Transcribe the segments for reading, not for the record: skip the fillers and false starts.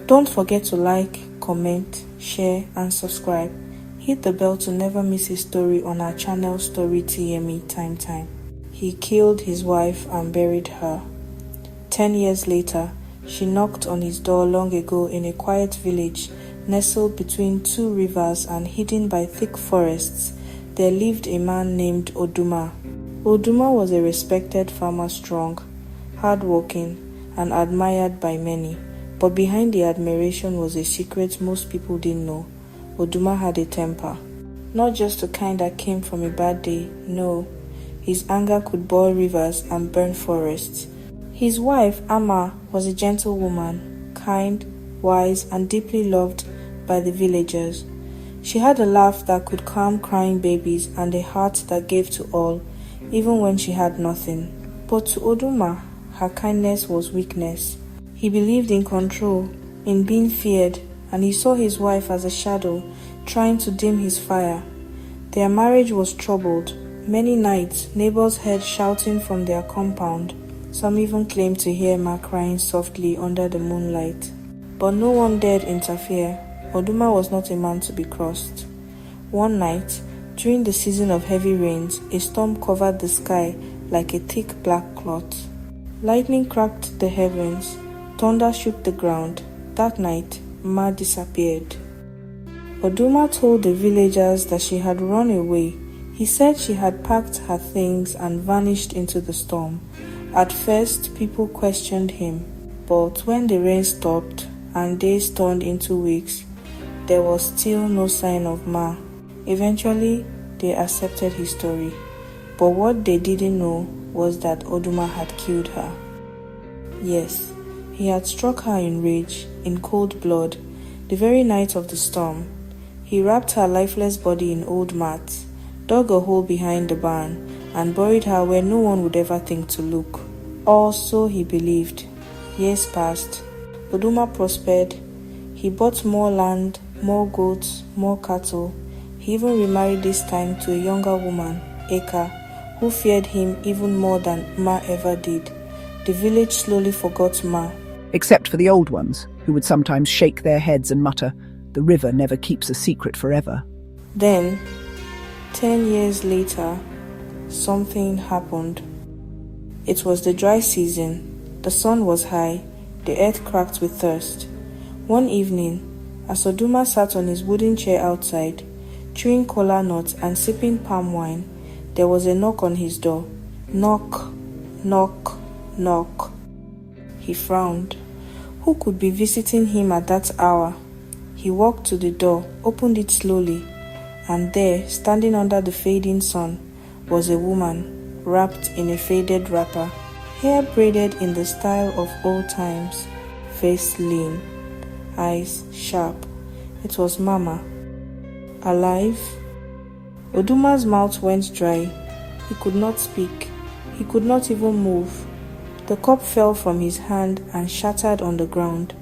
Don't forget to like, comment, share, and subscribe. Hit the bell to never miss a story on our channel Story TME Time. He killed his wife and buried her. 10 years later, she knocked on his door long ago in a quiet village nestled between two rivers and hidden by thick forests. There lived a man named Oduma. Oduma was a respected farmer, strong, hardworking, and admired by many. But behind the admiration was a secret most people didn't know. Oduma had a temper. Not just the kind that came from a bad day, no. His anger could boil rivers and burn forests. His wife, Mma, was a gentle woman, kind, wise, and deeply loved by the villagers. She had a laugh that could calm crying babies and a heart that gave to all, even when she had nothing. But to Oduma, her kindness was weakness. He believed in control, in being feared, and he saw his wife as a shadow, trying to dim his fire. Their marriage was troubled. Many nights, neighbors heard shouting from their compound. Some even claimed to hear Mma crying softly under the moonlight. But no one dared interfere. Oduma was not a man to be crossed. One night, during the season of heavy rains, a storm covered the sky like a thick black cloth. Lightning cracked the heavens. Thunder shook the ground. That night, Mma disappeared. Oduma told the villagers that she had run away. He said she had packed her things and vanished into the storm. At first, people questioned him, but when the rain stopped and days turned into weeks, there was still no sign of Mma. Eventually, they accepted his story, but what they didn't know was that Oduma had killed her. Yes, he had struck her in rage, in cold blood, the very night of the storm. He wrapped her lifeless body in old mats, dug a hole behind the barn, and buried her where no one would ever think to look. Or so he believed. Years passed. Oduma prospered. He bought more land, more goats, more cattle. He even remarried this time to a younger woman, Eka, who feared him even more than Mma ever did. The village slowly forgot Mma. Except for the old ones, who would sometimes shake their heads and mutter, "The river never keeps a secret forever." Then, 10 years later, something happened. It was the dry season. The sun was high. The earth cracked with thirst. One evening, as Oduma sat on his wooden chair outside, chewing kola nuts and sipping palm wine, there was a knock on his door. Knock, knock, knock. He frowned. Who could be visiting him at that hour? He walked to the door, opened it slowly, and there, standing under the fading sun, was a woman, wrapped in a faded wrapper, hair braided in the style of old times, face lean, eyes sharp. It was Mma. Alive? Oduma's mouth went dry. He could not speak. He could not even move. The cup fell from his hand and shattered on the ground.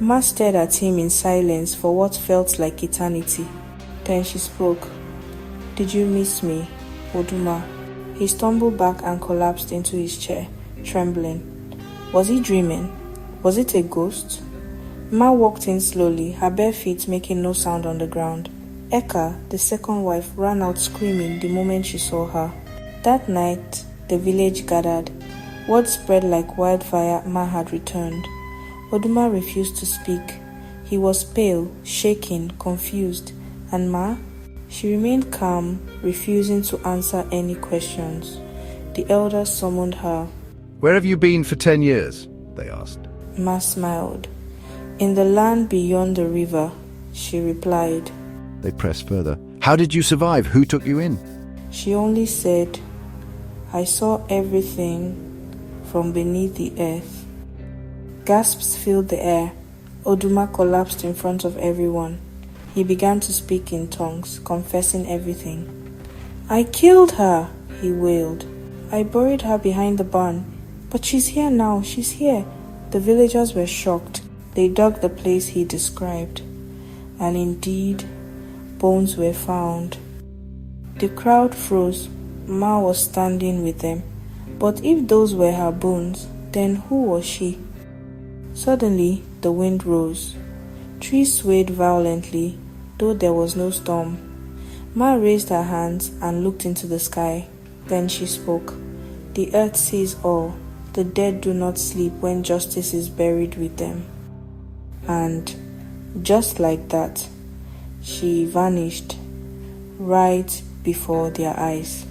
Mma stared at him in silence for what felt like eternity. Then she spoke. "Did you miss me, Oduma?" He stumbled back and collapsed into his chair, trembling. Was he dreaming? Was it a ghost? Mma walked in slowly, her bare feet making no sound on the ground. Eka, the second wife, ran out screaming the moment she saw her. That night, the village gathered. Word spread like wildfire. Mma had returned. Oduma refused to speak. He was pale, shaking, confused. And Mma? She remained calm, refusing to answer any questions. The elders summoned her. "Where have you been for 10 years?" they asked. Mma smiled. "In the land beyond the river," she replied. They pressed further. "How did you survive? Who took you in?" She only said, "I saw everything from beneath the earth." Gasps filled the air. Oduma collapsed in front of everyone. He began to speak in tongues, confessing everything. "I killed her," he wailed. "I buried her behind the barn. But she's here now, she's here." The villagers were shocked. They dug the place he described. And indeed, bones were found. The crowd froze. Mma was standing with them. But if those were her bones, then who was she? Suddenly, the wind rose. Trees swayed violently, though there was no storm. Ma raised her hands and looked into the sky. Then she spoke. The earth sees all. The dead do not sleep when justice is buried with them. And just like that, she vanished right before their eyes.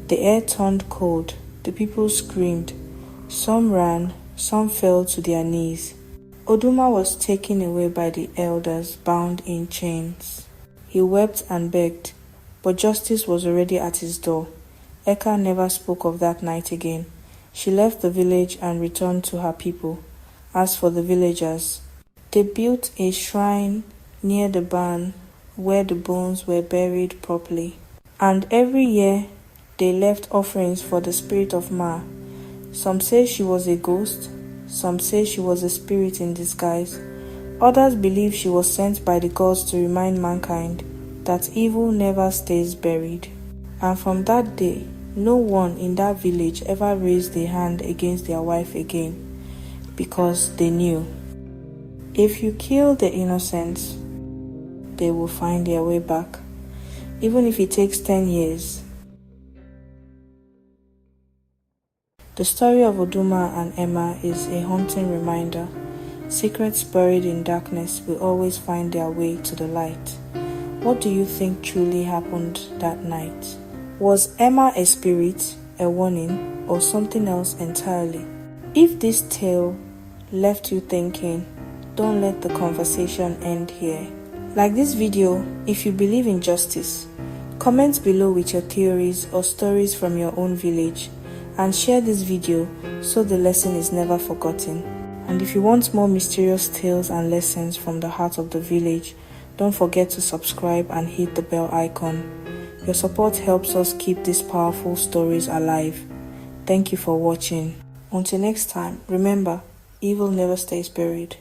The air turned cold. The people screamed. Some ran, some fell to their knees. Oduma was taken away by the elders, bound in chains. He wept and begged, but justice was already at his door. Eka never spoke of that night again. She left the village and returned to her people. As for the villagers, they built a shrine near the barn where the bones were buried properly. And every year, they left offerings for the spirit of Ma. Some say she was a ghost, some say she was a spirit in disguise. Others believe she was sent by the gods to remind mankind that evil never stays buried. And from that day, no one in that village ever raised a hand against their wife again, because they knew if you kill the innocents, they will find their way back, even if it takes 10 years. The story of Oduma and Mma is a haunting reminder. Secrets buried in darkness will always find their way to the light. What do you think truly happened that night? Was Mma a spirit, a warning, or something else entirely? If this tale left you thinking, don't let the conversation end here. Like this video if you believe in justice. Comment below with your theories or stories from your own village, and share this video so the lesson is never forgotten. And if you want more mysterious tales and lessons from the heart of the village, don't forget to subscribe and hit the bell icon. Your support helps us keep these powerful stories alive. Thank you for watching. Until next time, remember, evil never stays buried.